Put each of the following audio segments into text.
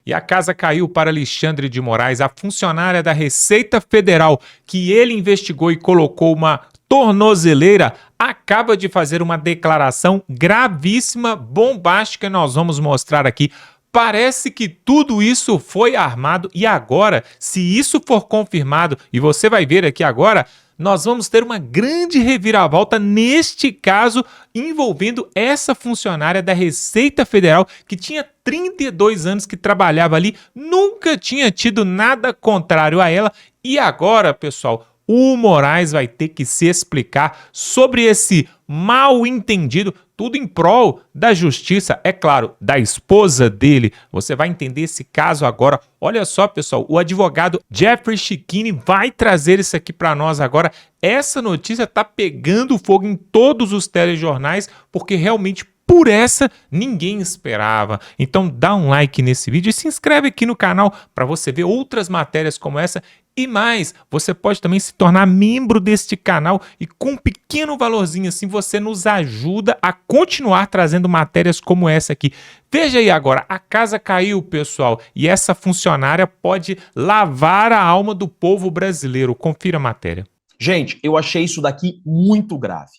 E a casa caiu para Alexandre de Moraes, a funcionária da Receita Federal que ele investigou e colocou uma tornozeleira, acaba de fazer uma declaração gravíssima, bombástica, nós vamos mostrar aqui. Parece que tudo isso foi armado e agora, se isso for confirmado, e você vai ver aqui agora, nós vamos ter uma grande reviravolta neste caso envolvendo essa funcionária da Receita Federal que tinha 32 anos, que trabalhava ali, nunca tinha tido nada contrário a ela e agora, pessoal, o Moraes vai ter que se explicar sobre esse mal entendido, tudo em prol da justiça, é claro, da esposa dele. Você vai entender esse caso agora. Olha só, pessoal, o advogado Jeffrey Chicchini vai trazer isso aqui para nós agora. Essa notícia tá pegando fogo em todos os telejornais, porque realmente por essa ninguém esperava. Então dá um like nesse vídeo e se inscreve aqui no canal para você ver outras matérias como essa. E mais, você pode também se tornar membro deste canal e com um pequeno valorzinho assim você nos ajuda a continuar trazendo matérias como essa aqui. Veja aí agora, a casa caiu, pessoal, e essa funcionária pode lavar a alma do povo brasileiro. Confira a matéria. Gente, eu achei isso daqui muito grave.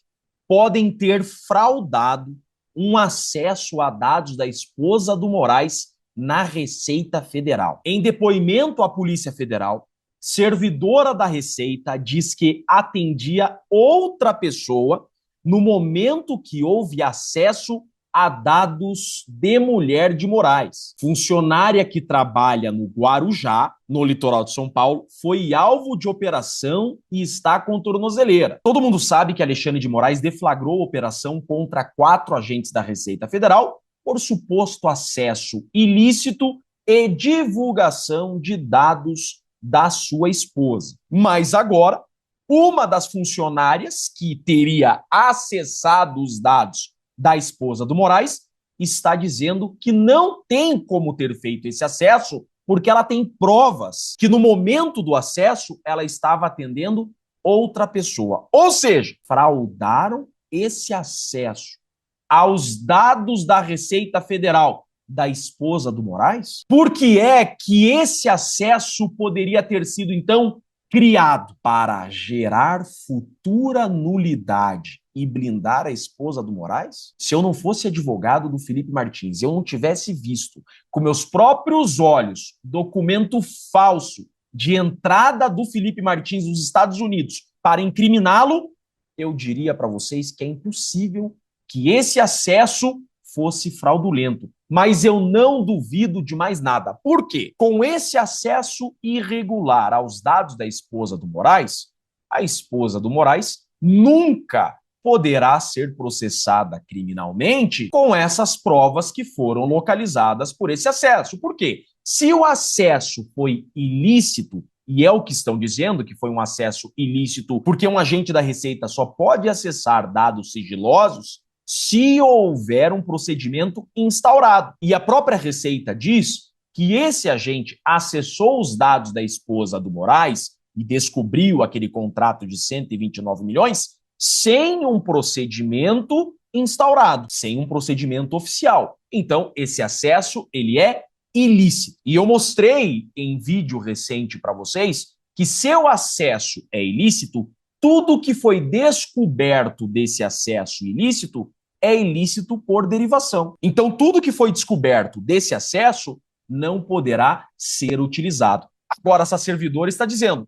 Podem ter fraudado um acesso a dados da esposa do Moraes na Receita Federal. Em depoimento à Polícia Federal, servidora da Receita diz que atendia outra pessoa no momento que houve acesso a dados de mulher de Moraes. Funcionária que trabalha no Guarujá, no litoral de São Paulo, foi alvo de operação e está com tornozeleira. Todo mundo sabe que Alexandre de Moraes deflagrou operação contra 4 agentes da Receita Federal por suposto acesso ilícito e divulgação de dados da sua esposa. Mas agora, uma das funcionárias que teria acessado os dados da esposa do Moraes está dizendo que não tem como ter feito esse acesso porque ela tem provas que no momento do acesso ela estava atendendo outra pessoa. Ou seja, fraudaram esse acesso aos dados da Receita Federal da esposa do Moraes? Por que é que esse acesso poderia ter sido, então, criado para gerar futura nulidade e blindar a esposa do Moraes? Se eu não fosse advogado do Felipe Martins, eu não tivesse visto com meus próprios olhos documento falso de entrada do Felipe Martins nos Estados Unidos para incriminá-lo, eu diria para vocês que é impossível que esse acesso fosse fraudulento. Mas eu não duvido de mais nada. Por quê? Com esse acesso irregular aos dados da esposa do Moraes, a esposa do Moraes nunca poderá ser processada criminalmente com essas provas que foram localizadas por esse acesso. Por quê? Se o acesso foi ilícito, e é o que estão dizendo, que foi um acesso ilícito, porque um agente da Receita só pode acessar dados sigilosos se houver um procedimento instaurado. E a própria Receita diz que esse agente acessou os dados da esposa do Moraes e descobriu aquele contrato de 129 milhões sem um procedimento instaurado, sem um procedimento oficial. Então, esse acesso, ele é ilícito. E eu mostrei em vídeo recente para vocês que se o acesso é ilícito, tudo que foi descoberto desse acesso ilícito é ilícito por derivação. Então, tudo que foi descoberto desse acesso não poderá ser utilizado. Agora, essa servidora está dizendo,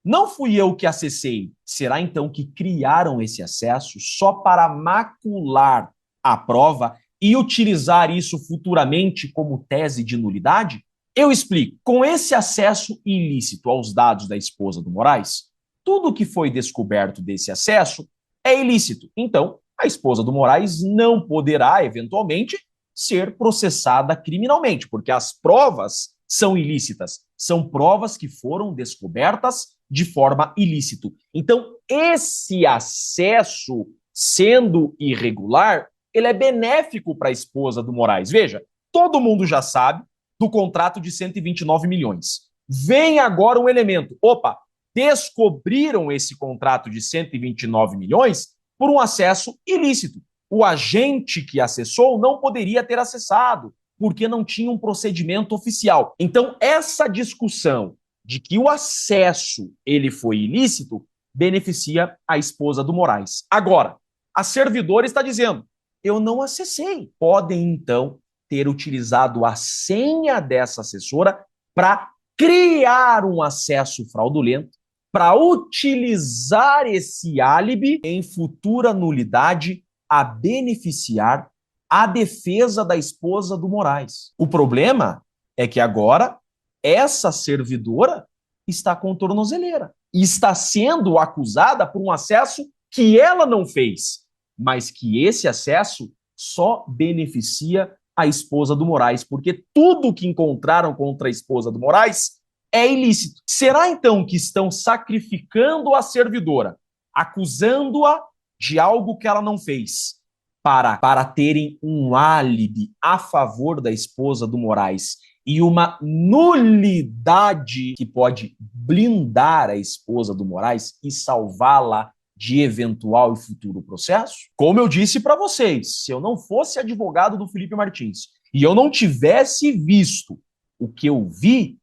não fui eu que acessei. Será então que criaram esse acesso só para macular a prova e utilizar isso futuramente como tese de nulidade? Eu explico. Com esse acesso ilícito aos dados da esposa do Moraes, tudo que foi descoberto desse acesso é ilícito. Então, a esposa do Moraes não poderá, eventualmente, ser processada criminalmente, porque as provas são ilícitas. São provas que foram descobertas de forma ilícita. Então, esse acesso, sendo irregular, ele é benéfico para a esposa do Moraes. Veja, todo mundo já sabe do contrato de 129 milhões. Vem agora um elemento. Opa, descobriram esse contrato de 129 milhões por um acesso ilícito. O agente que acessou não poderia ter acessado. porque não tinha um procedimento oficial. Então, essa discussão de que o acesso ele foi ilícito beneficia a esposa do Moraes. Agora, a servidora está dizendo, eu não acessei. Podem, então, ter utilizado a senha dessa assessora para criar um acesso fraudulento, para utilizar esse álibi em futura nulidade a beneficiar a defesa da esposa do Moraes. O problema é que agora essa servidora está com tornozeleira e está sendo acusada por um acesso que ela não fez, mas que esse acesso só beneficia a esposa do Moraes, porque tudo que encontraram contra a esposa do Moraes é ilícito. Será então que estão sacrificando a servidora, acusando-a de algo que ela não fez, para terem um álibi a favor da esposa do Moraes e uma nulidade que pode blindar a esposa do Moraes e salvá-la de eventual e futuro processo? Como eu disse para vocês, se eu não fosse advogado do Felipe Martins e eu não tivesse visto o que eu vi,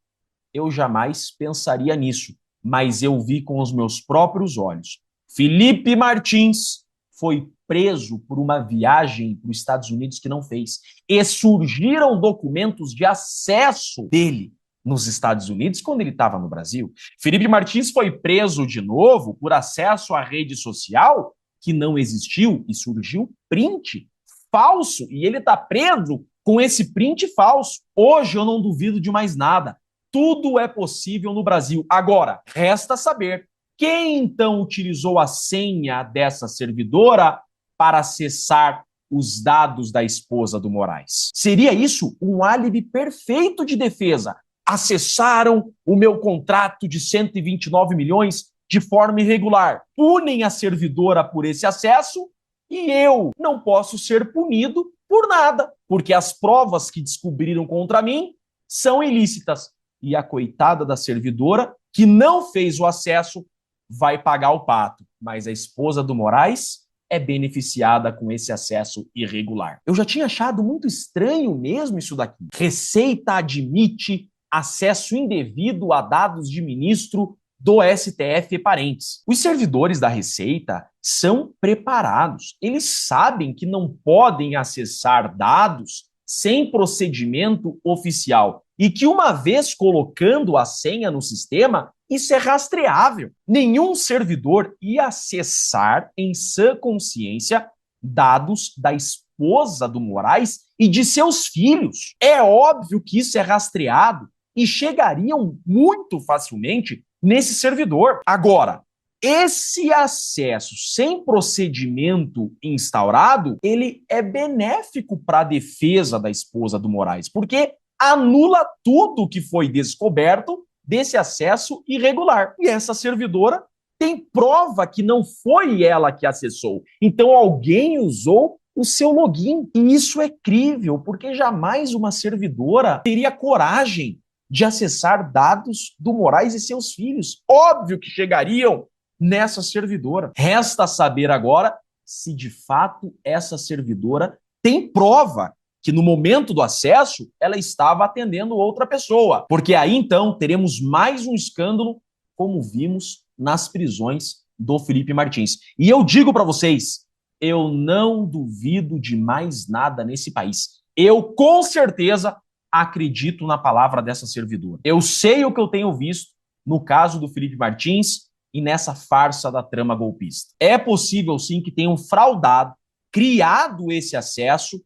eu jamais pensaria nisso, mas eu vi com os meus próprios olhos. Felipe Martins foi preso por uma viagem para os Estados Unidos que não fez. E surgiram documentos de acesso dele nos Estados Unidos quando ele estava no Brasil. Felipe Martins foi preso de novo por acesso à rede social que não existiu e surgiu print falso. E ele está preso com esse print falso. Hoje eu não duvido de mais nada. Tudo é possível no Brasil. Agora, resta saber quem então utilizou a senha dessa servidora para acessar os dados da esposa do Moraes. Seria isso um álibi perfeito de defesa. Acessaram o meu contrato de 129 milhões de forma irregular. Punem a servidora por esse acesso e eu não posso ser punido por nada, porque as provas que descobriram contra mim são ilícitas. E a coitada da servidora, que não fez o acesso, vai pagar o pato. Mas a esposa do Moraes é beneficiada com esse acesso irregular. Eu já tinha achado muito estranho mesmo isso daqui. Receita admite acesso indevido a dados de ministro do STF e parentes. Os servidores da Receita são preparados. Eles sabem que não podem acessar dados sem procedimento oficial e que uma vez colocando a senha no sistema, isso é rastreável. Nenhum servidor ia acessar em sã consciência dados da esposa do Moraes e de seus filhos. É óbvio que isso é rastreado e chegariam muito facilmente nesse servidor. Agora, esse acesso sem procedimento instaurado, ele é benéfico para a defesa da esposa do Moraes, porque anula tudo que foi descoberto desse acesso irregular. E essa servidora tem prova que não foi ela que acessou. Então alguém usou o seu login. E isso é crível, porque jamais uma servidora teria coragem de acessar dados do Moraes e seus filhos. Óbvio que chegariam nessa servidora. Resta saber agora se de fato essa servidora tem prova que no momento do acesso ela estava atendendo outra pessoa. Porque aí então teremos mais um escândalo como vimos nas prisões do Felipe Martins. E eu digo para vocês, eu não duvido de mais nada nesse país. Eu com certeza acredito na palavra dessa servidora. Eu sei o que eu tenho visto no caso do Felipe Martins e nessa farsa da trama golpista. É possível sim que tenham fraudado, criado esse acesso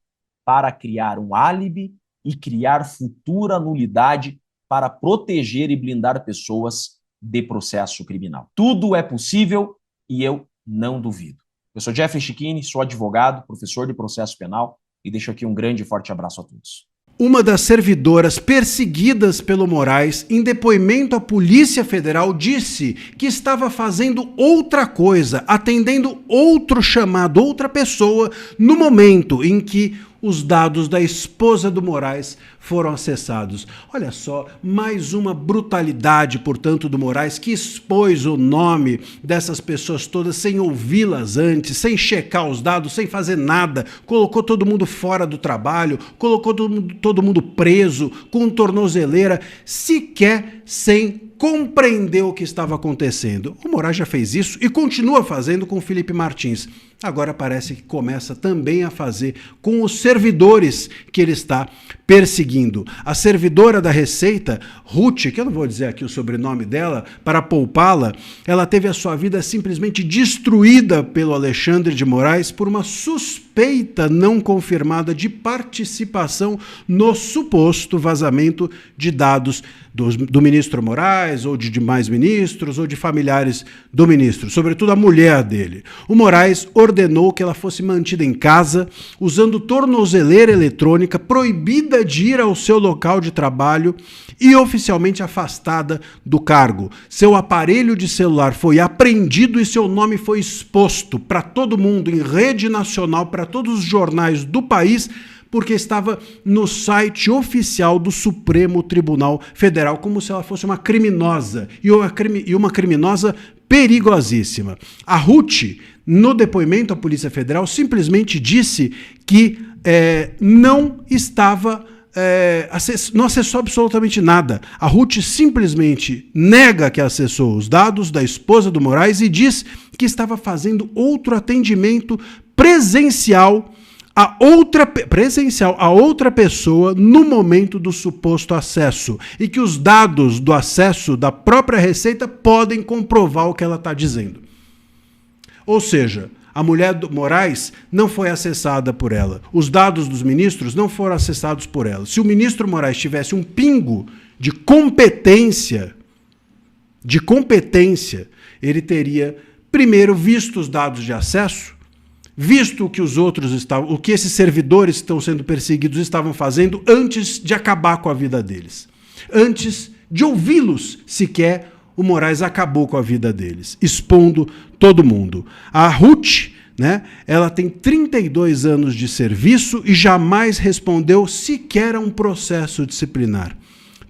para criar um álibi e criar futura nulidade para proteger e blindar pessoas de processo criminal. Tudo é possível e eu não duvido. Eu sou Jeffrey Chiquini, sou advogado, professor de processo penal e deixo aqui um grande e forte abraço a todos. Uma das servidoras perseguidas pelo Moraes, em depoimento à Polícia Federal, disse que estava fazendo outra coisa, atendendo outro chamado, outra pessoa, no momento em que os dados da esposa do Moraes foram acessados. Olha só, mais uma brutalidade, portanto, do Moraes, que expôs o nome dessas pessoas todas sem ouvi-las antes, sem checar os dados, sem fazer nada, colocou todo mundo fora do trabalho, colocou todo mundo preso, com tornozeleira, sequer sem compreender o que estava acontecendo. O Moraes já fez isso e continua fazendo com o Felipe Martins. Agora parece que começa também a fazer com os servidores que ele está perseguindo. A servidora da Receita, Ruth, que eu não vou dizer aqui o sobrenome dela, para poupá-la, ela teve a sua vida simplesmente destruída pelo Alexandre de Moraes por uma suspeita não confirmada de participação no suposto vazamento de dados do ministro Moraes, ou de demais ministros, ou de familiares do ministro, sobretudo a mulher dele. O Moraes ordenou que ela fosse mantida em casa, usando tornozeleira eletrônica, proibida de ir ao seu local de trabalho e oficialmente afastada do cargo. Seu aparelho de celular foi apreendido e seu nome foi exposto para todo mundo, em rede nacional, para todos os jornais do país, porque estava no site oficial do Supremo Tribunal Federal, como se ela fosse uma criminosa, e uma criminosa perigosíssima. A Ruth, no depoimento à Polícia Federal, simplesmente disse que não acessou absolutamente nada. A Ruth simplesmente nega que acessou os dados da esposa do Moraes e diz que estava fazendo outro atendimento presencial a outra pessoa no momento do suposto acesso, e que os dados do acesso da própria Receita podem comprovar o que ela está dizendo. Ou seja, a mulher do Moraes não foi acessada por ela. Os dados dos ministros não foram acessados por ela. Se o ministro Moraes tivesse um pingo de competência, ele teria primeiro visto os dados de acesso, visto o que o que esses servidores que estão sendo perseguidos estavam fazendo antes de acabar com a vida deles. Antes de ouvi-los sequer, o Moraes acabou com a vida deles, expondo todo mundo. A Ruth, ela tem 32 anos de serviço e jamais respondeu sequer a um processo disciplinar,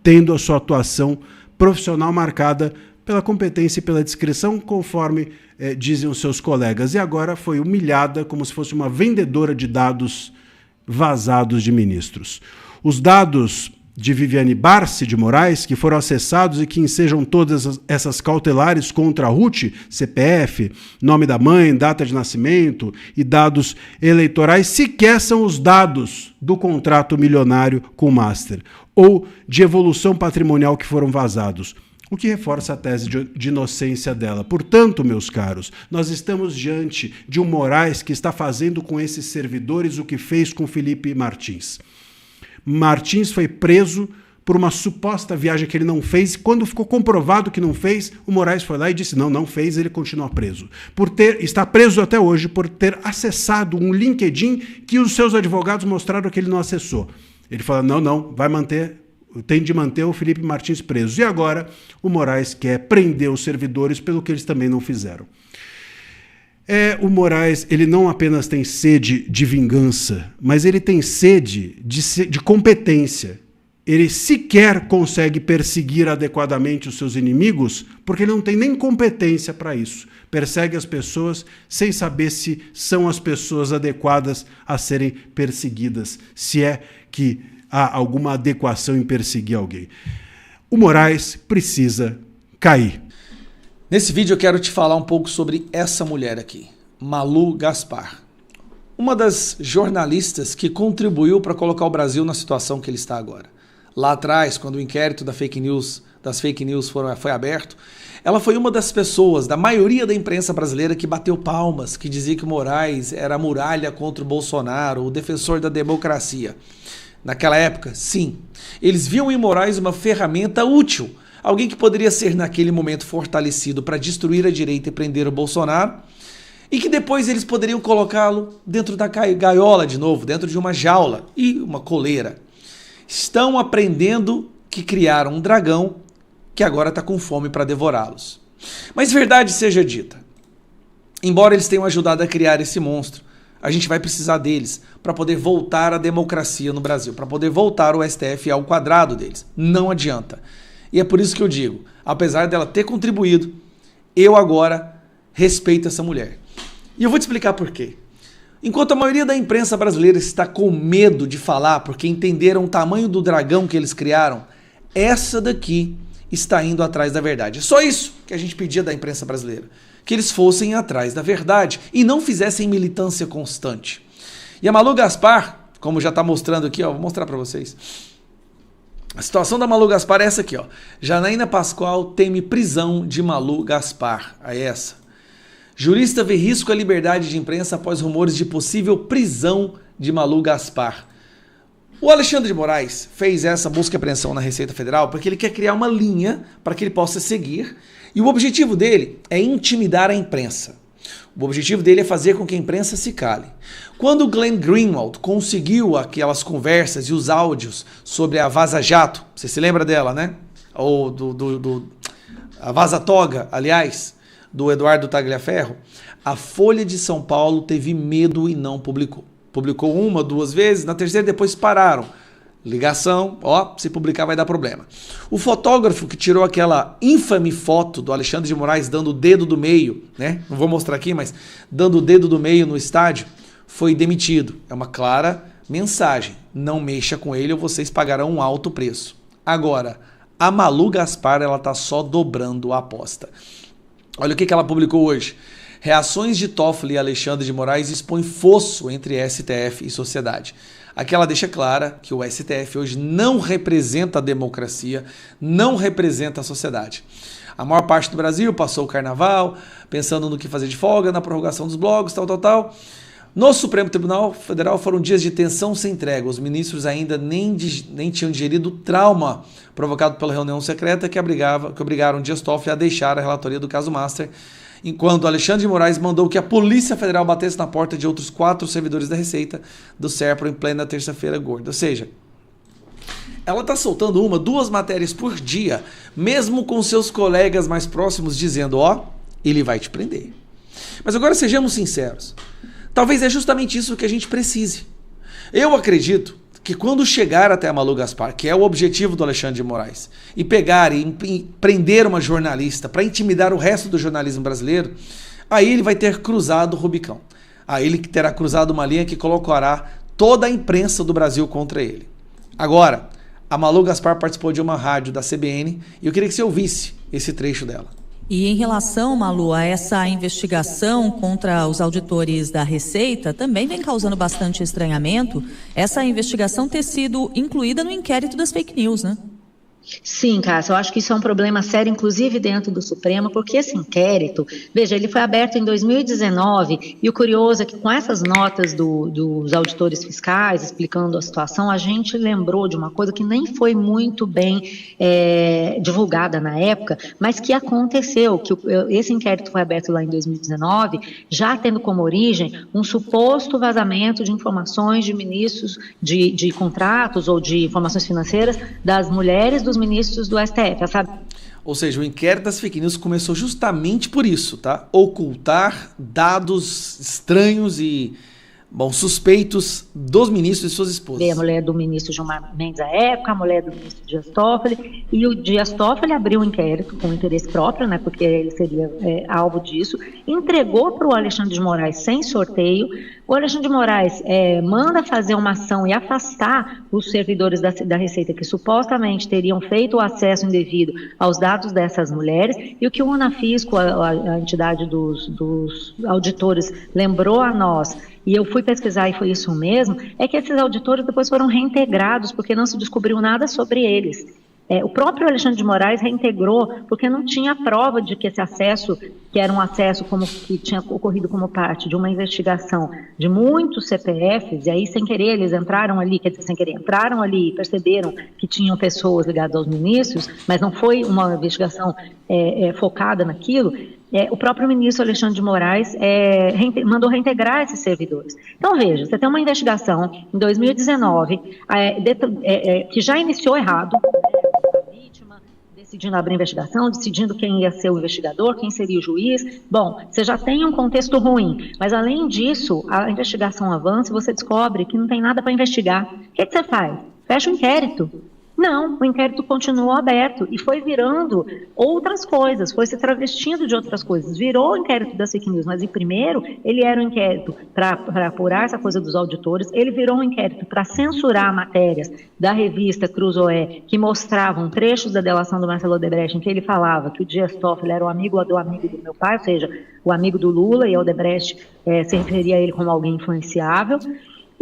tendo a sua atuação profissional marcada pela competência e pela discrição, conforme dizem os seus colegas, e agora foi humilhada como se fosse uma vendedora de dados vazados de ministros. Os dados de Viviane Barsi de Moraes, que foram acessados e que ensejam todas essas cautelares contra a Ruth, CPF, nome da mãe, data de nascimento e dados eleitorais, sequer são os dados do contrato milionário com o Master, ou de evolução patrimonial que foram vazados, o que reforça a tese de inocência dela. Portanto, meus caros, nós estamos diante de um Moraes que está fazendo com esses servidores o que fez com Felipe Martins. Martins foi preso por uma suposta viagem que ele não fez, e quando ficou comprovado que não fez, o Moraes foi lá e disse não fez, ele continua preso. Está preso até hoje por ter acessado um LinkedIn que os seus advogados mostraram que ele não acessou. Ele fala, tem de manter o Felipe Martins preso. E agora o Moraes quer prender os servidores pelo que eles também não fizeram. O Moraes, ele não apenas tem sede de vingança, mas ele tem sede de competência. Ele sequer consegue perseguir adequadamente os seus inimigos, porque ele não tem nem competência para isso. Persegue as pessoas sem saber se são as pessoas adequadas a serem perseguidas, se é que há alguma adequação em perseguir alguém. O Moraes precisa cair. Nesse vídeo eu quero te falar um pouco sobre essa mulher aqui, Malu Gaspar. Uma das jornalistas que contribuiu para colocar o Brasil na situação que ele está agora. Lá atrás, quando o inquérito das fake news foi aberto, ela foi uma das pessoas, da maioria da imprensa brasileira, que bateu palmas, que dizia que o Moraes era a muralha contra o Bolsonaro, o defensor da democracia. Naquela época, sim, eles viam em Moraes uma ferramenta útil, alguém que poderia ser naquele momento fortalecido para destruir a direita e prender o Bolsonaro, e que depois eles poderiam colocá-lo dentro da gaiola de novo, dentro de uma jaula e uma coleira. Estão aprendendo que criaram um dragão que agora está com fome para devorá-los. Mas verdade seja dita, embora eles tenham ajudado a criar esse monstro, a gente vai precisar deles para poder voltar a democracia no Brasil, para poder voltar o STF ao quadrado deles. Não adianta. E é por isso que eu digo, apesar dela ter contribuído, eu agora respeito essa mulher. E eu vou te explicar por quê. Enquanto a maioria da imprensa brasileira está com medo de falar porque entenderam o tamanho do dragão que eles criaram, essa daqui está indo atrás da verdade. É só isso que a gente pedia da imprensa brasileira. Que eles fossem atrás da verdade e não fizessem militância constante. E a Malu Gaspar, como já está mostrando aqui, ó, vou mostrar para vocês. A situação da Malu Gaspar é essa aqui, ó. Janaína Pascoal teme prisão de Malu Gaspar. É essa. Jurista vê risco à liberdade de imprensa após rumores de possível prisão de Malu Gaspar. O Alexandre de Moraes fez essa busca e apreensão na Receita Federal porque ele quer criar uma linha para que ele possa seguir, e o objetivo dele é intimidar a imprensa. O objetivo dele é fazer com que a imprensa se cale. Quando o Glenn Greenwald conseguiu aquelas conversas e os áudios sobre a Vaza Jato, você se lembra dela, né? Ou a Vaza Toga, aliás, do Eduardo Tagliaferro, a Folha de São Paulo teve medo e não publicou. Publicou uma, duas vezes, na terceira depois pararam. Ligação, ó, se publicar vai dar problema. O fotógrafo que tirou aquela infame foto do Alexandre de Moraes dando o dedo do meio, né? Não vou mostrar aqui, mas dando o dedo do meio no estádio, foi demitido. É uma clara mensagem. Não mexa com ele ou vocês pagarão um alto preço. Agora, a Malu Gaspar, ela tá só dobrando a aposta. Olha o que ela publicou hoje. Reações de Toffoli e Alexandre de Moraes expõem fosso entre STF e sociedade. Aqui ela deixa clara que o STF hoje não representa a democracia, não representa a sociedade. A maior parte do Brasil passou o carnaval, pensando no que fazer de folga, na prorrogação dos blocos, tal. No Supremo Tribunal Federal foram dias de tensão sem trégua. Os ministros ainda nem tinham digerido o trauma provocado pela reunião secreta que obrigaram Dias Toffoli a deixar a relatoria do caso Master, enquanto Alexandre de Moraes mandou que a Polícia Federal batesse na porta de outros 4 servidores da Receita do SERPRO em plena terça-feira gorda. Ou seja, ela está soltando 1, 2 matérias por dia, mesmo com seus colegas mais próximos dizendo, ó, ele vai te prender. Mas agora sejamos sinceros. Talvez é justamente isso que a gente precise. Eu acredito que quando chegar até a Malu Gaspar, que é o objetivo do Alexandre de Moraes, e pegar e prender uma jornalista para intimidar o resto do jornalismo brasileiro, aí ele vai ter cruzado o Rubicão. Aí ele terá cruzado uma linha que colocará toda a imprensa do Brasil contra ele. Agora, a Malu Gaspar participou de uma rádio da CBN e eu queria que você ouvisse esse trecho dela. E em relação, Malu, a essa investigação contra os auditores da Receita, também vem causando bastante estranhamento essa investigação ter sido incluída no inquérito das fake news, né? Sim, Cássia, eu acho que isso é um problema sério, inclusive dentro do Supremo, porque esse inquérito, veja, ele foi aberto em 2019 e o curioso é que com essas notas dos auditores fiscais explicando a situação, a gente lembrou de uma coisa que nem foi muito bem divulgada na época, mas que aconteceu, que esse inquérito foi aberto lá em 2019, já tendo como origem um suposto vazamento de informações de ministros de contratos ou de informações financeiras das mulheres dos ministros do STF, sabe? Ou seja, o inquérito das fake news começou justamente por isso, tá? Ocultar dados estranhos e, suspeitos dos ministros e suas esposas. A mulher do ministro Gilmar Mendes à época, a mulher do ministro Dias Toffoli, e o Dias Toffoli abriu um inquérito com interesse próprio, né, porque ele seria alvo disso, entregou para o Alexandre de Moraes sem sorteio. O Alexandre de Moraes manda fazer uma ação e afastar os servidores da Receita que supostamente teriam feito o acesso indevido aos dados dessas mulheres, e o que o Unafisco, a entidade dos auditores, lembrou a nós, e eu fui pesquisar e foi isso mesmo, é que esses auditores depois foram reintegrados porque não se descobriu nada sobre eles. O próprio Alexandre de Moraes reintegrou porque não tinha prova de que esse acesso, que era um acesso que tinha ocorrido como parte de uma investigação de muitos CPFs, e aí sem querer eles entraram ali, entraram ali e perceberam que tinham pessoas ligadas aos ministros, mas não foi uma investigação focada naquilo. O próprio ministro Alexandre de Moraes mandou reintegrar esses servidores. Então, veja, você tem uma investigação em 2019 que já iniciou errado, a vítima decidindo abrir investigação, decidindo quem ia ser o investigador, quem seria o juiz. Bom, você já tem um contexto ruim, mas além disso, a investigação avança e você descobre que não tem nada para investigar. O que você faz? Fecha o inquérito. Não, o inquérito continuou aberto e foi virando outras coisas, foi se travestindo de outras coisas. Virou o inquérito das fake news, mas em primeiro ele era um inquérito para apurar essa coisa dos auditores, ele virou um inquérito para censurar matérias da revista Cruzoé que mostravam trechos da delação do Marcelo Odebrecht, em que ele falava que o Dias Toffoli era o amigo do meu pai, ou seja, o amigo do Lula, e Odebrecht se referia a ele como alguém influenciável.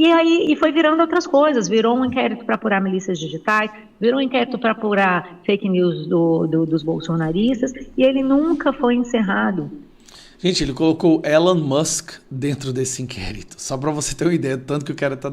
E foi virando outras coisas, virou um inquérito para apurar milícias digitais, virou um inquérito para apurar fake news dos bolsonaristas, e ele nunca foi encerrado. Gente, ele colocou Elon Musk dentro desse inquérito, só para você ter uma ideia, tanto que o cara tá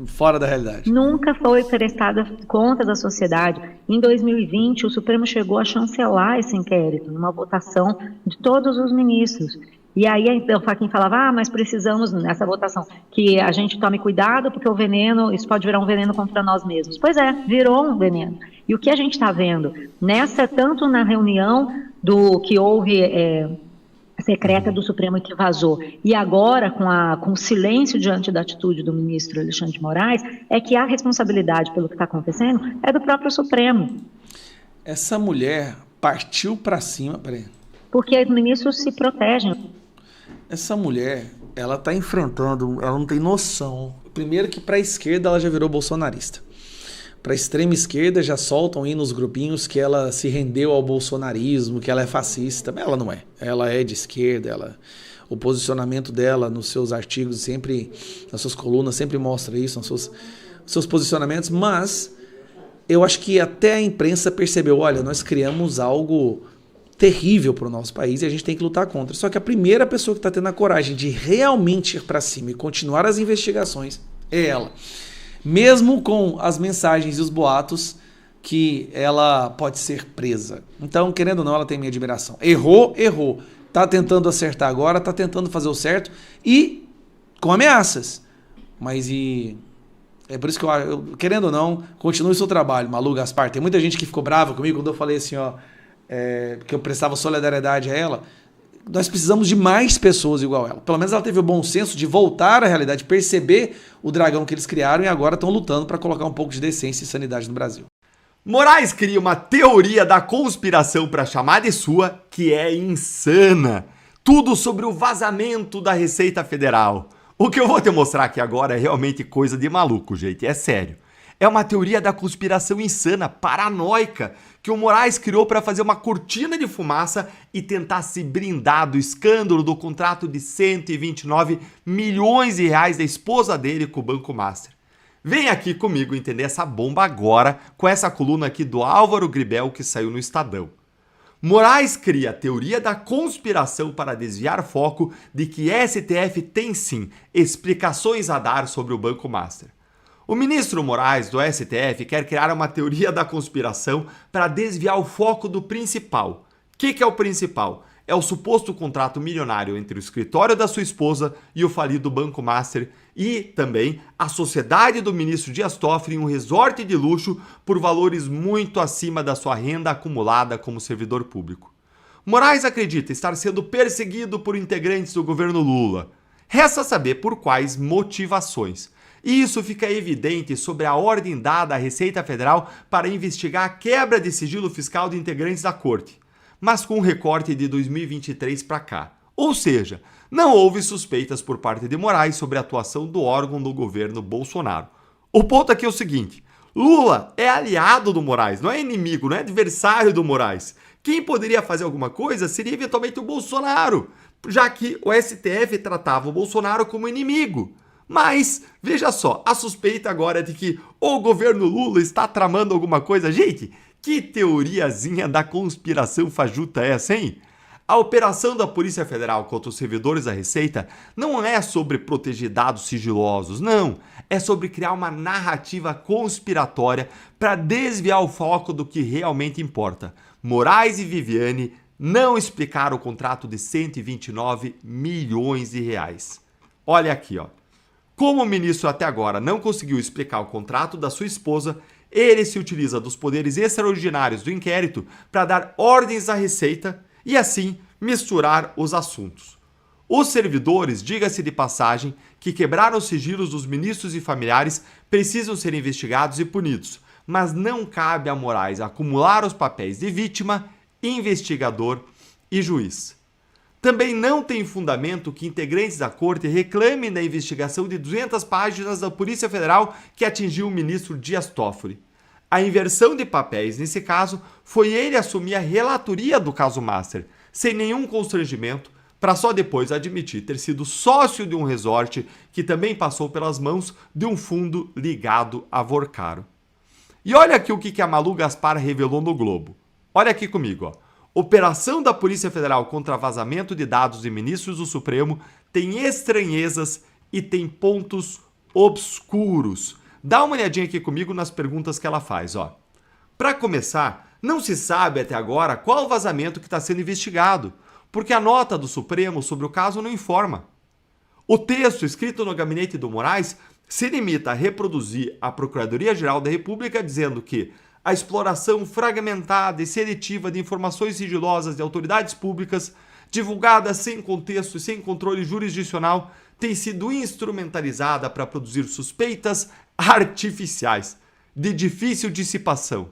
fora da realidade. Nunca foi prestada contas à sociedade. Em 2020, o Supremo chegou a chancelar esse inquérito, numa votação de todos os ministros. E aí o Fachin falava, mas precisamos, nessa votação, que a gente tome cuidado, porque o veneno, isso pode virar um veneno contra nós mesmos. Pois é, virou um veneno. E o que a gente está vendo, tanto na reunião do que houve secreta do Supremo que vazou, e agora com o silêncio diante da atitude do ministro Alexandre de Moraes, é que a responsabilidade pelo que está acontecendo é do próprio Supremo. Essa mulher partiu para cima, peraí. Porque os ministros se protegem. Essa mulher, ela tá enfrentando, ela não tem noção. Primeiro que para a esquerda ela já virou bolsonarista. Para a extrema esquerda já soltam aí nos grupinhos que ela se rendeu ao bolsonarismo, que ela é fascista. Mas ela não é. Ela é de esquerda, o posicionamento dela nos seus artigos sempre, nas suas colunas, sempre mostra isso, nos seus posicionamentos. Mas eu acho que até a imprensa percebeu, olha, nós criamos algo terrível para o nosso país e a gente tem que lutar contra. Só que a primeira pessoa que está tendo a coragem de realmente ir para cima e continuar as investigações é ela. Mesmo com as mensagens e os boatos que ela pode ser presa. Então, querendo ou não, ela tem minha admiração. Errou. Tá tentando acertar agora, tá tentando fazer o certo e com ameaças. Mas é por isso que eu querendo ou não, continue o seu trabalho, Malu Gaspar. Tem muita gente que ficou brava comigo quando eu falei assim, que eu prestava solidariedade a ela. Nós precisamos de mais pessoas igual ela. Pelo menos ela teve o bom senso de voltar à realidade, perceber o dragão que eles criaram e agora estão lutando para colocar um pouco de decência e sanidade no Brasil. Moraes cria uma teoria da conspiração para chamar de sua que é insana. Tudo sobre o vazamento da Receita Federal. O que eu vou te mostrar aqui agora é realmente coisa de maluco, gente. É sério. É uma teoria da conspiração insana, paranoica, que o Moraes criou para fazer uma cortina de fumaça e tentar se brindar do escândalo do contrato de 129 milhões de reais da esposa dele com o Banco Master. Vem aqui comigo entender essa bomba agora com essa coluna aqui do Álvaro Gribel que saiu no Estadão. Moraes cria a teoria da conspiração para desviar foco de que STF tem sim explicações a dar sobre o Banco Master. O ministro Moraes, do STF, quer criar uma teoria da conspiração para desviar o foco do principal. O que é o principal? É o suposto contrato milionário entre o escritório da sua esposa e o falido Banco Master e também a sociedade do ministro Dias Toffoli em um resort de luxo por valores muito acima da sua renda acumulada como servidor público. Moraes acredita estar sendo perseguido por integrantes do governo Lula. Resta saber por quais motivações. E isso fica evidente sobre a ordem dada à Receita Federal para investigar a quebra de sigilo fiscal de integrantes da corte, mas com um recorte de 2023 para cá. Ou seja, não houve suspeitas por parte de Moraes sobre a atuação do órgão do governo Bolsonaro. O ponto aqui é o seguinte, Lula é aliado do Moraes, não é inimigo, não é adversário do Moraes. Quem poderia fazer alguma coisa seria eventualmente o Bolsonaro, já que o STF tratava o Bolsonaro como inimigo. Mas, veja só, a suspeita agora é de que o governo Lula está tramando alguma coisa. Gente, que teoriazinha da conspiração fajuta é essa, hein? A operação da Polícia Federal contra os servidores da Receita não é sobre proteger dados sigilosos, não. É sobre criar uma narrativa conspiratória para desviar o foco do que realmente importa. Moraes e Viviane não explicaram o contrato de 129 milhões de reais. Olha aqui, ó. Como o ministro até agora não conseguiu explicar o contrato da sua esposa, ele se utiliza dos poderes extraordinários do inquérito para dar ordens à Receita e assim misturar os assuntos. Os servidores, diga-se de passagem, que quebraram os sigilos dos ministros e familiares precisam ser investigados e punidos, mas não cabe a Moraes acumular os papéis de vítima, investigador e juiz. Também não tem fundamento que integrantes da corte reclamem da investigação de 200 páginas da Polícia Federal que atingiu o ministro Dias Toffoli. A inversão de papéis, nesse caso, foi ele assumir a relatoria do caso Master, sem nenhum constrangimento, para só depois admitir ter sido sócio de um resort que também passou pelas mãos de um fundo ligado a Vorcaro. E olha aqui o que a Malu Gaspar revelou no Globo. Olha aqui comigo, ó. Operação da Polícia Federal contra vazamento de dados de ministros do Supremo tem estranhezas e tem pontos obscuros. Dá uma olhadinha aqui comigo nas perguntas que ela faz, ó. Para começar, não se sabe até agora qual o vazamento que está sendo investigado, porque a nota do Supremo sobre o caso não informa. O texto escrito no gabinete do Moraes se limita a reproduzir a Procuradoria-Geral da República dizendo que a exploração fragmentada e seletiva de informações sigilosas de autoridades públicas, divulgadas sem contexto e sem controle jurisdicional, tem sido instrumentalizada para produzir suspeitas artificiais, de difícil dissipação.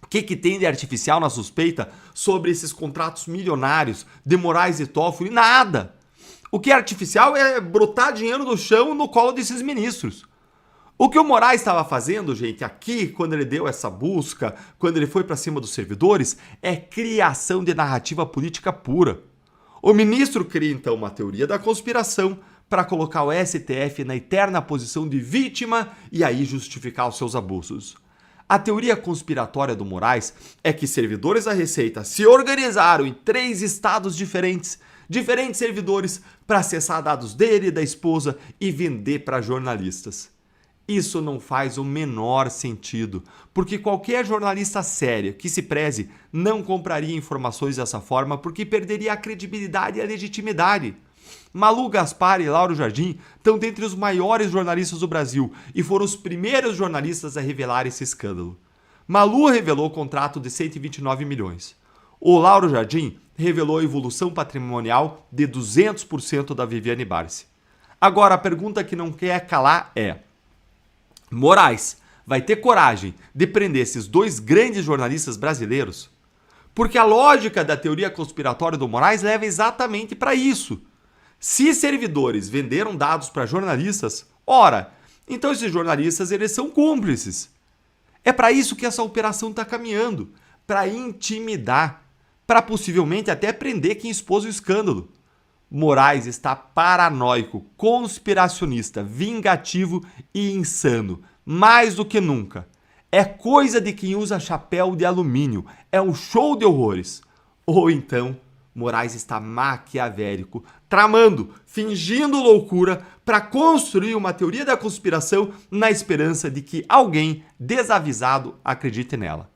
O que tem de artificial na suspeita sobre esses contratos milionários de Moraes e Toffoli? Nada! O que é artificial é brotar dinheiro do chão no colo desses ministros. O que o Moraes estava fazendo, gente, aqui, quando ele deu essa busca, quando ele foi para cima dos servidores, é criação de narrativa política pura. O ministro cria, então, uma teoria da conspiração para colocar o STF na eterna posição de vítima e aí justificar os seus abusos. A teoria conspiratória do Moraes é que servidores da Receita se organizaram em 3 estados diferentes servidores para acessar dados dele e da esposa e vender para jornalistas. Isso não faz o menor sentido, porque qualquer jornalista sério que se preze não compraria informações dessa forma porque perderia a credibilidade e a legitimidade. Malu Gaspar e Lauro Jardim estão dentre os maiores jornalistas do Brasil e foram os primeiros jornalistas a revelar esse escândalo. Malu revelou o contrato de 129 milhões. O Lauro Jardim revelou a evolução patrimonial de 200% da Viviane Barsi. Agora, a pergunta que não quer calar é: Moraes vai ter coragem de prender esses 2 grandes jornalistas brasileiros? Porque a lógica da teoria conspiratória do Moraes leva exatamente para isso. Se servidores venderam dados para jornalistas, ora, então esses jornalistas eles são cúmplices. É para isso que essa operação está caminhando, para intimidar, para possivelmente até prender quem expôs o escândalo. Moraes está paranoico, conspiracionista, vingativo e insano, mais do que nunca. É coisa de quem usa chapéu de alumínio, é um show de horrores. Ou então, Moraes está maquiavélico, tramando, fingindo loucura para construir uma teoria da conspiração na esperança de que alguém desavisado acredite nela.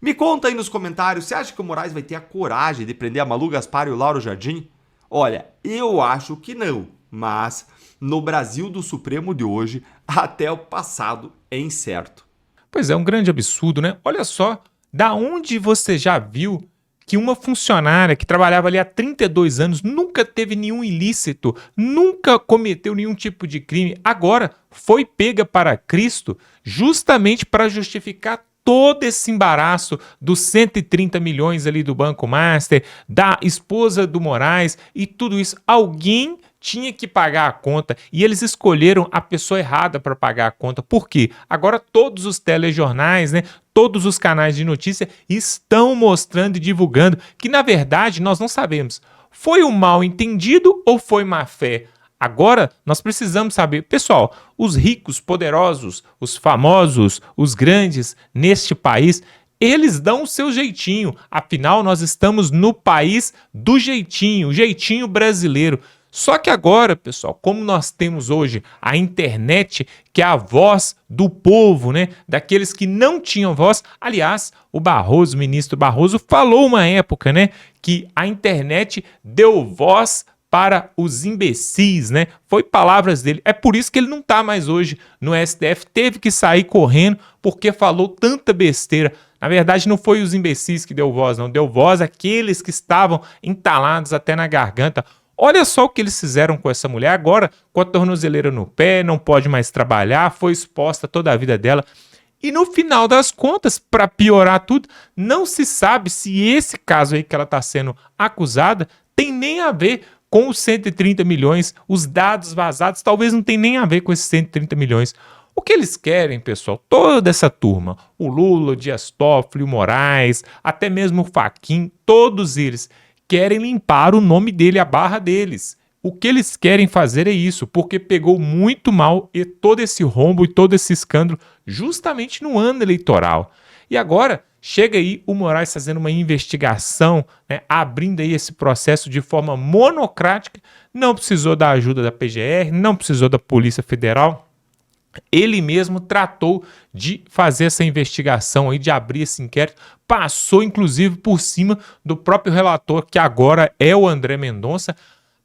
Me conta aí nos comentários, você acha que o Moraes vai ter a coragem de prender a Malu Gaspar e o Lauro Jardim? Olha, eu acho que não, mas no Brasil do Supremo de hoje, até o passado é incerto. Pois é, um grande absurdo, né? Olha só, da onde você já viu que uma funcionária que trabalhava ali há 32 anos nunca teve nenhum ilícito, nunca cometeu nenhum tipo de crime, agora foi pega para Cristo justamente para justificar todo esse embaraço dos 130 milhões ali do Banco Master, da esposa do Moraes e tudo isso. Alguém tinha que pagar a conta e eles escolheram a pessoa errada para pagar a conta. Por quê? Agora todos os telejornais, né, todos os canais de notícia estão mostrando e divulgando que, na verdade, nós não sabemos. Foi um mal entendido ou foi má fé? Agora, nós precisamos saber, pessoal, os ricos, poderosos, os famosos, os grandes neste país, eles dão o seu jeitinho. Afinal, nós estamos no país do jeitinho, o jeitinho brasileiro. Só que agora, pessoal, como nós temos hoje a internet, que é a voz do povo, né? Daqueles que não tinham voz. Aliás, o ministro Barroso, falou uma época, né? Que a internet deu voz para os imbecis, né? Foi palavras dele. É por isso que ele não está mais hoje no STF. Teve que sair correndo porque falou tanta besteira. Na verdade, não foi os imbecis que deu voz, não. Deu voz àqueles que estavam entalados até na garganta. Olha só o que eles fizeram com essa mulher. Agora, com a tornozeleira no pé, não pode mais trabalhar, foi exposta toda a vida dela. E no final das contas, para piorar tudo, não se sabe se esse caso aí que ela está sendo acusada tem nem a ver com os 130 milhões, os dados vazados, talvez não tem nem a ver com esses 130 milhões. O que eles querem, pessoal, toda essa turma, o Lula, o Dias Toffoli, o Moraes, até mesmo o Fachin, todos eles querem limpar o nome dele, a barra deles. O que eles querem fazer é isso, porque pegou muito mal e todo esse rombo e todo esse escândalo justamente no ano eleitoral. E agora chega aí o Moraes fazendo uma investigação, né, abrindo aí esse processo de forma monocrática, não precisou da ajuda da PGR, não precisou da Polícia Federal. Ele mesmo tratou de fazer essa investigação aí, de abrir esse inquérito, passou inclusive por cima do próprio relator, que agora é o André Mendonça.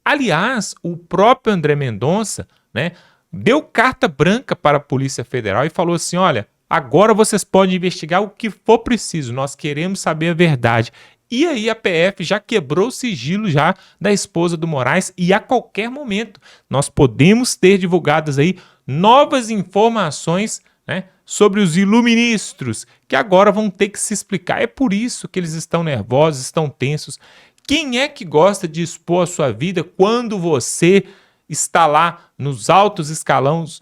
Aliás, o próprio André Mendonça, né, deu carta branca para a Polícia Federal e falou assim: olha, agora vocês podem investigar o que for preciso, nós queremos saber a verdade. E aí a PF já quebrou o sigilo já da esposa do Moraes e a qualquer momento nós podemos ter divulgadas aí novas informações, né, sobre os iluministros, que agora vão ter que se explicar. É por isso que eles estão nervosos, estão tensos. Quem é que gosta de expor a sua vida quando você está lá nos altos escalões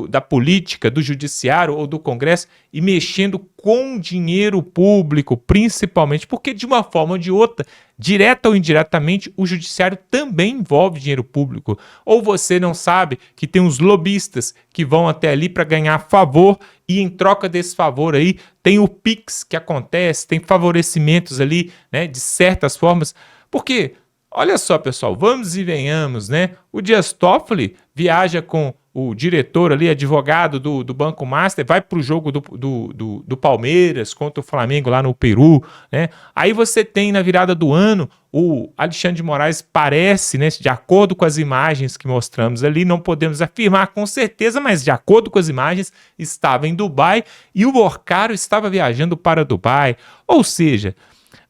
da política, do judiciário ou do Congresso e mexendo com dinheiro público, principalmente? Porque de uma forma ou de outra, direta ou indiretamente, o judiciário também envolve dinheiro público. Ou você não sabe que tem uns lobistas que vão até ali para ganhar favor e em troca desse favor aí tem o Pix que acontece, tem favorecimentos ali, né, de certas formas. Porque, olha só, pessoal, vamos e venhamos, né? O Dias Toffoli viaja com o diretor ali, advogado do Banco Master, vai para o jogo do Palmeiras contra o Flamengo lá no Peru, né? Aí você tem na virada do ano, o Alexandre de Moraes parece, né, de acordo com as imagens que mostramos ali, não podemos afirmar com certeza, mas de acordo com as imagens, estava em Dubai e o Borcaro estava viajando para Dubai. Ou seja,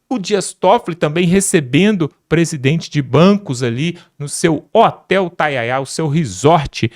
o Dias Toffoli também recebendo presidente de bancos ali no seu Hotel Taiaiá, o seu resort.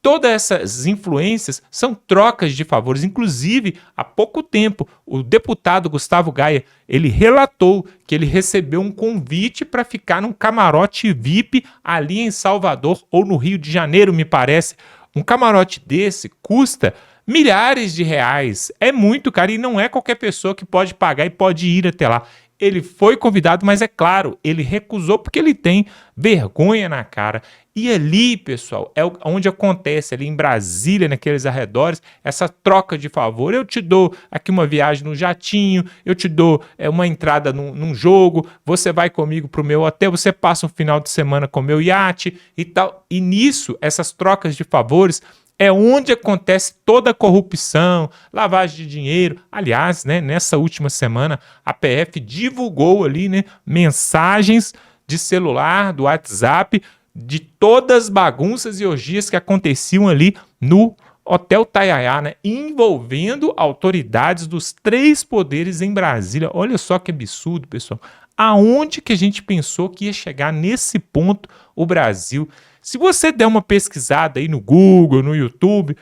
Todas essas influências são trocas de favores. Inclusive, há pouco tempo, o deputado Gustavo Gaia, ele relatou que ele recebeu um convite para ficar num camarote VIP ali em Salvador ou no Rio de Janeiro, me parece. Um camarote desse custa milhares de reais. É muito caro e não é qualquer pessoa que pode pagar e pode ir até lá. Ele foi convidado, mas é claro, ele recusou porque ele tem vergonha na cara. E ali, pessoal, é onde acontece, ali em Brasília, naqueles arredores, essa troca de favor. Eu te dou aqui uma viagem no jatinho, eu te dou uma entrada num jogo, você vai comigo para o meu hotel, você passa um final de semana com o meu iate e tal. E nisso, essas trocas de favores é onde acontece toda a corrupção, lavagem de dinheiro. Aliás, né, nessa última semana, a PF divulgou ali, né, mensagens de celular, do WhatsApp, de todas as bagunças e orgias que aconteciam ali no Hotel Taiaiá, né, envolvendo autoridades dos 3 poderes em Brasília. Olha só que absurdo, pessoal. Aonde que a gente pensou que ia chegar nesse ponto o Brasil? Se você der uma pesquisada aí no Google, no YouTube,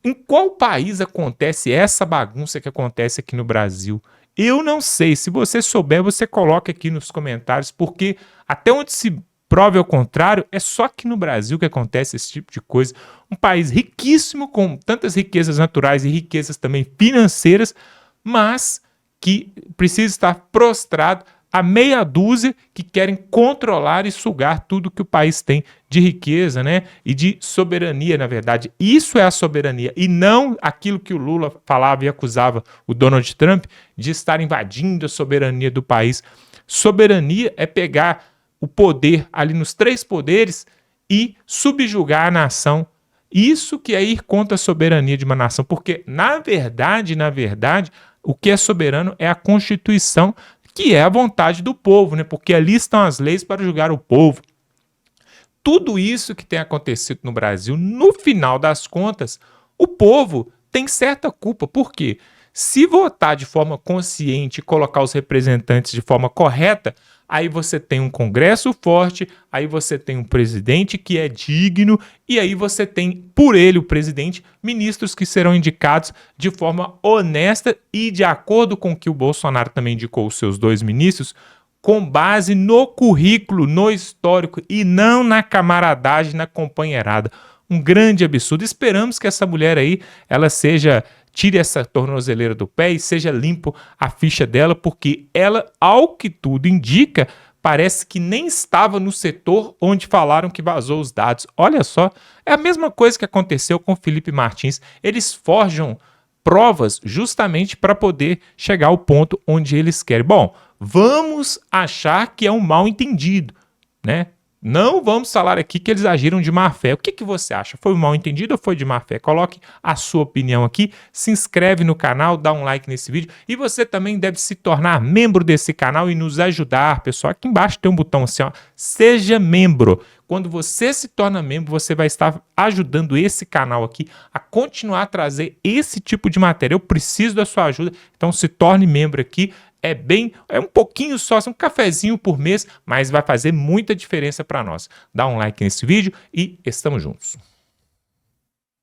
em qual país acontece essa bagunça que acontece aqui no Brasil? Eu não sei. Se você souber, você coloca aqui nos comentários, porque até onde se prove ao contrário, é só aqui no Brasil que acontece esse tipo de coisa. Um país riquíssimo, com tantas riquezas naturais e riquezas também financeiras, mas que precisa estar prostrado a meia dúzia que querem controlar e sugar tudo que o país tem de riqueza, né? E de soberania, na verdade. Isso é a soberania, e não aquilo que o Lula falava e acusava o Donald Trump de estar invadindo a soberania do país. Soberania é pegar o poder ali nos 3 poderes e subjugar a nação. Isso que é ir contra a soberania de uma nação, porque, na verdade, o que é soberano é a Constituição, que é a vontade do povo, né? Porque ali estão as leis para julgar o povo. tudo isso que tem acontecido no Brasil, no final das contas, o povo tem certa culpa. Por quê? Se votar de forma consciente e colocar os representantes de forma correta, aí você tem um Congresso forte, aí você tem um presidente que é digno, e aí você tem, por ele, o presidente, ministros que serão indicados de forma honesta e de acordo com o que o Bolsonaro também indicou os seus 2 ministros, com base no currículo, no histórico e não na camaradagem, na companheirada. Um grande absurdo. Esperamos que essa mulher aí, ela tire essa tornozeleira do pé e seja limpo a ficha dela, porque ela, ao que tudo indica, parece que nem estava no setor onde falaram que vazou os dados. Olha só, é a mesma coisa que aconteceu com o Felipe Martins. Eles forjam provas justamente para poder chegar ao ponto onde eles querem. Bom, vamos achar que é um mal entendido, né? Não vamos falar aqui que eles agiram de má fé. O que você acha? Foi um mal entendido ou foi de má fé? Coloque a sua opinião aqui, se inscreve no canal, dá um like nesse vídeo e você também deve se tornar membro desse canal e nos ajudar, pessoal. Aqui embaixo tem um botão assim, ó, seja membro. Quando você se torna membro, você vai estar ajudando esse canal aqui a continuar a trazer esse tipo de matéria. Eu preciso da sua ajuda, então se torne membro aqui. É um pouquinho só, um cafezinho por mês, mas vai fazer muita diferença para nós. Dá um like nesse vídeo e estamos juntos.